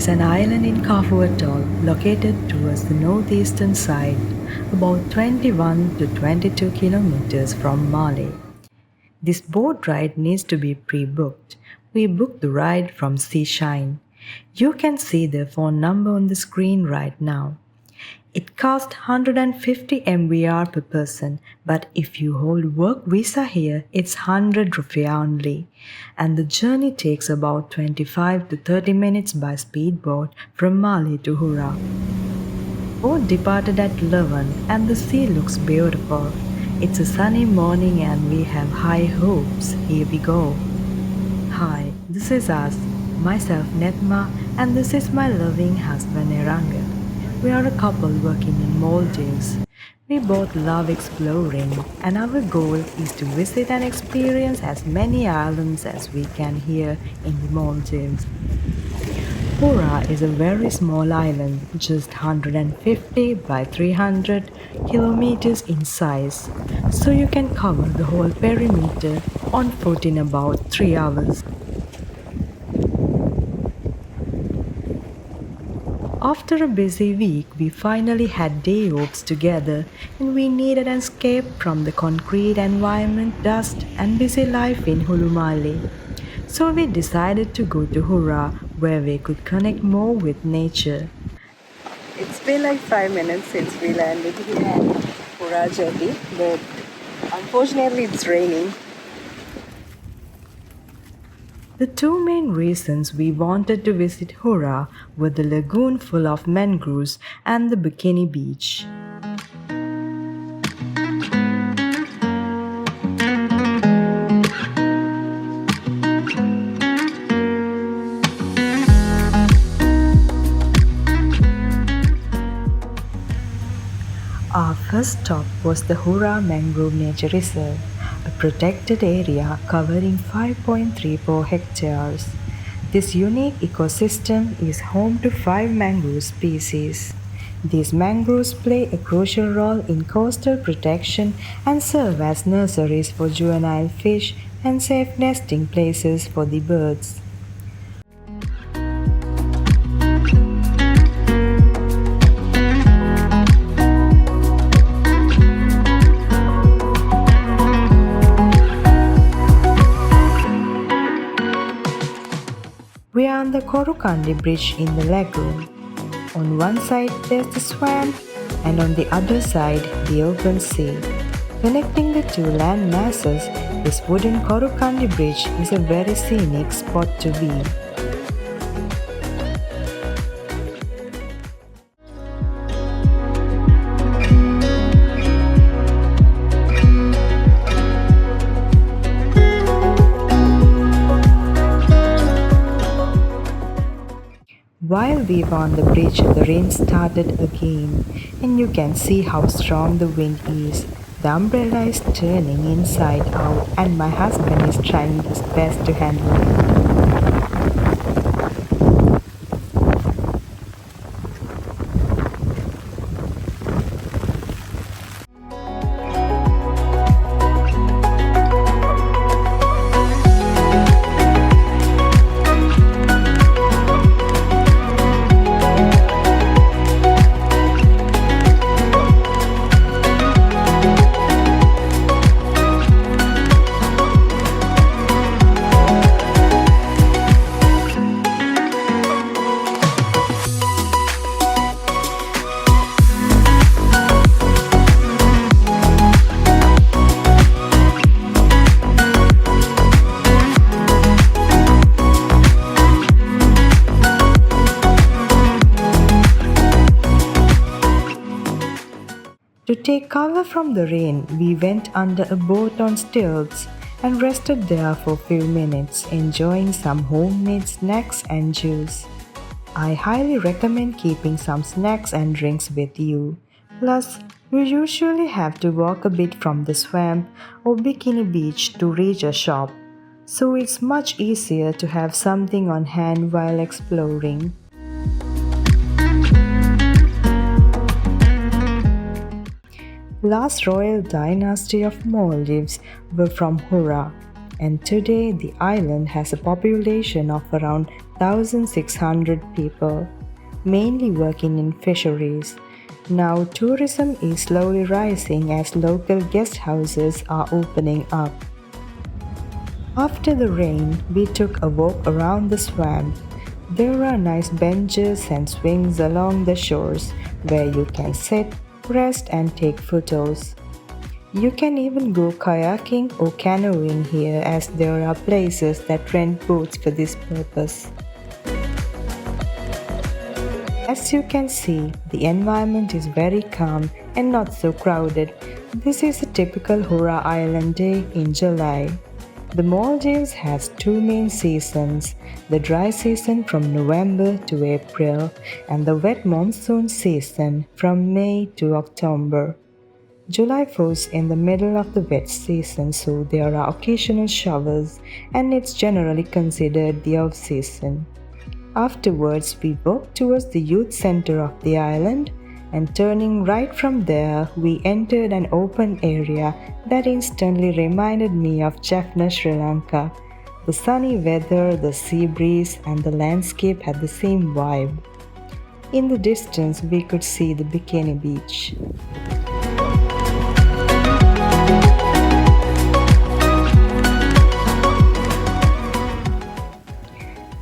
is an island in Kafu Atoll located towards the northeastern side, about 21 to 22 kilometers from Malé. This boat ride needs to be pre-booked. We booked the ride from Seashine. You can see the phone number on the screen right now. It costs 150 MVR per person, but if you hold work visa here, it's 100 rupiah only. And the journey takes about 25 to 30 minutes by speedboat from Malé to Huraa. Boat departed at 11 and the sea looks beautiful. It's a sunny morning and we have high hopes. Here we go. Hi, this is us, myself Netma, and this is my loving husband Eranga. We are a couple working in Maldives. We both love exploring and our goal is to visit and experience as many islands as we can here in the Maldives. Huraa is a very small island, just 150 by 300 kilometers in size, so you can cover the whole perimeter on foot in about 3 hours. After a busy week, we finally had day offs together and we needed an escape from the concrete environment, dust and busy life in Malé. So we decided to go to Huraa where we could connect more with nature. It's been like 5 minutes since we landed here at Huraa jetty, but unfortunately it's raining. The two main reasons we wanted to visit Huraa were the lagoon full of mangroves and the Bikini beach. Our first stop was the Huraa Mangrove Nature Reserve, a protected area covering 5.34 hectares. This unique ecosystem is home to 5 mangrove species. These mangroves play a crucial role in coastal protection and serve as nurseries for juvenile fish and safe nesting places for the birds. We are on the Korokandi Bridge in the lagoon. On one side there's the swamp and on the other side the open sea. Connecting the two land masses, this wooden Korokandi Bridge is a very scenic spot to be. While we were on the bridge, the rain started again, and you can see how strong the wind is. The umbrella is turning inside out, and my husband is trying his best to handle it. To take cover from the rain, we went under a boat on stilts and rested there for a few minutes, enjoying some homemade snacks and juice. I highly recommend keeping some snacks and drinks with you. Plus, you usually have to walk a bit from the swamp or Bikini beach to reach a shop, so it's much easier to have something on hand while exploring. Last royal dynasty of Maldives were from Huraa, and today the island has a population of around 1,600 people, mainly working in fisheries. Now, tourism is slowly rising as local guest houses are opening up. After the rain, we took a walk around the swamp. There are nice benches and swings along the shores where you can sit, rest, and take photos. You can even go kayaking or canoeing here as there are places that rent boats for this purpose. As you can see, the environment is very calm and not so crowded. This is a typical Huraa Island day in July. The Maldives has two main seasons, the dry season from November to April and the wet monsoon season from May to October. July falls in the middle of the wet season, so there are occasional showers and it's generally considered the off-season. Afterwards, we walked towards the youth center of the island and turning right from there, we entered an open area that instantly reminded me of Jaffna, Sri Lanka. The sunny weather, the sea breeze, and the landscape had the same vibe. In the distance, we could see the Bikini beach.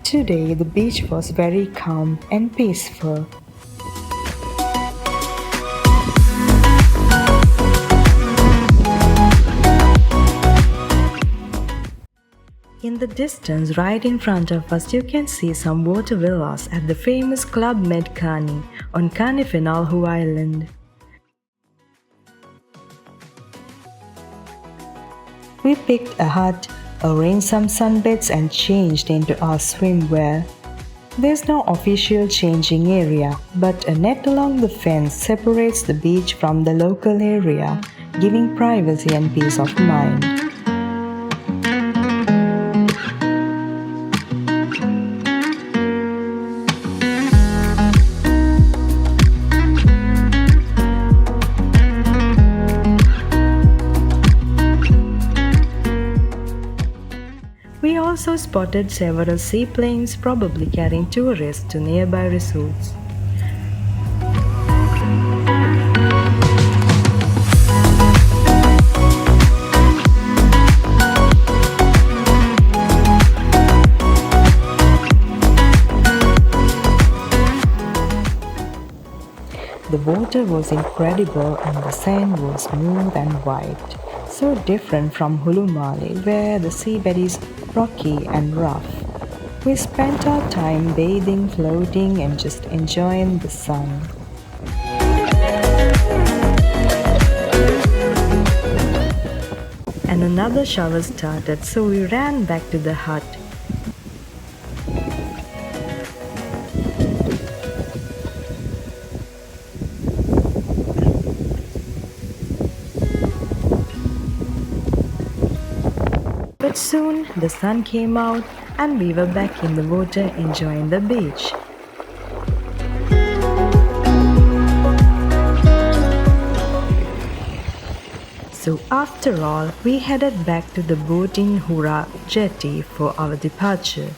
Today, the beach was very calm and peaceful. In the distance, right in front of us, you can see some water villas at the famous Club Med Kani on Huraa Island. We picked a hut, arranged some sunbeds and changed into our swimwear. There's no official changing area, but a net along the fence separates the beach from the local area, giving privacy and peace of mind. We also spotted several seaplanes probably carrying tourists to nearby resorts. The water was incredible and the sand was smooth and white, so different from Malé where the seabed is rocky and rough. We spent our time bathing, floating and just enjoying the sun. And another shower started, so we ran back to the hut. But soon the sun came out and we were back in the water enjoying the beach. So after all, we headed back to the boating Huraa jetty for our departure.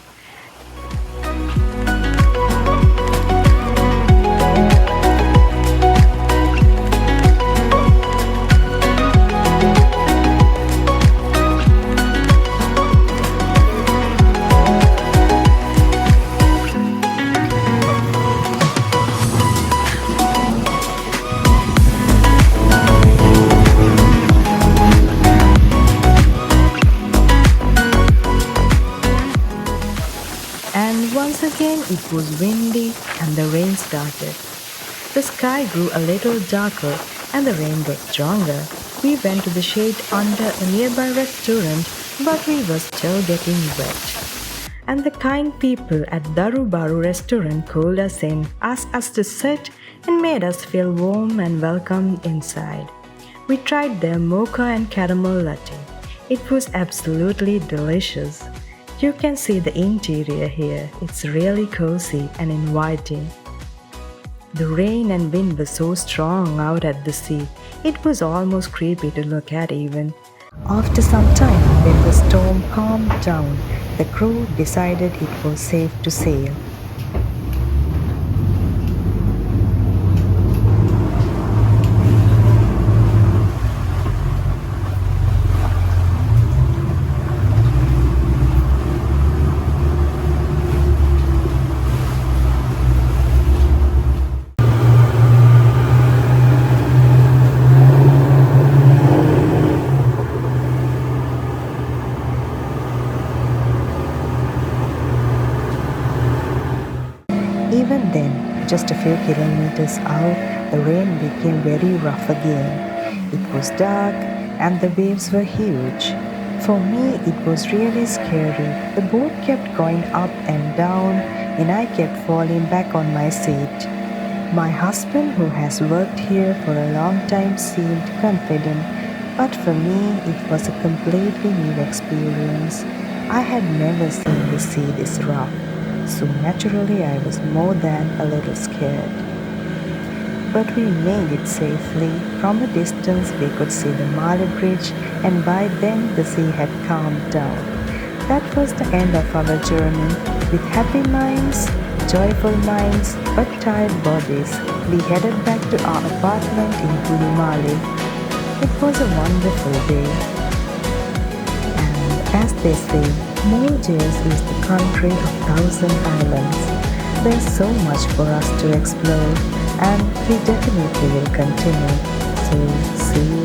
And once again it was windy and the rain started. The sky grew a little darker and the rain got stronger. We went to the shade under a nearby restaurant, but we were still getting wet. And the kind people at Daru Baru restaurant called us in, asked us to sit and made us feel warm and welcome inside. We tried their mocha and caramel latte. It was absolutely delicious. You can see the interior here. It's really cozy and inviting. The rain and wind were so strong out at the sea. It was almost creepy to look at even. After some time, when the storm calmed down, the crew decided it was safe to sail. Even then, just a few kilometers out, the rain became very rough again. It was dark and the waves were huge. For me, it was really scary. The boat kept going up and down, and I kept falling back on my seat. My husband, who has worked here for a long time, seemed confident, but for me, it was a completely new experience. I had never seen the sea this rough, so naturally I was more than a little scared. But we made it safely. From a distance, we could see the Malé Bridge, and by then the sea had calmed down. That was the end of our journey. With happy minds, joyful minds, but tired bodies, we headed back to our apartment in Malé. It was a wonderful day. And as they say, Maldives is the country of thousand islands. There's so much for us to explore, and we definitely will continue. So, see you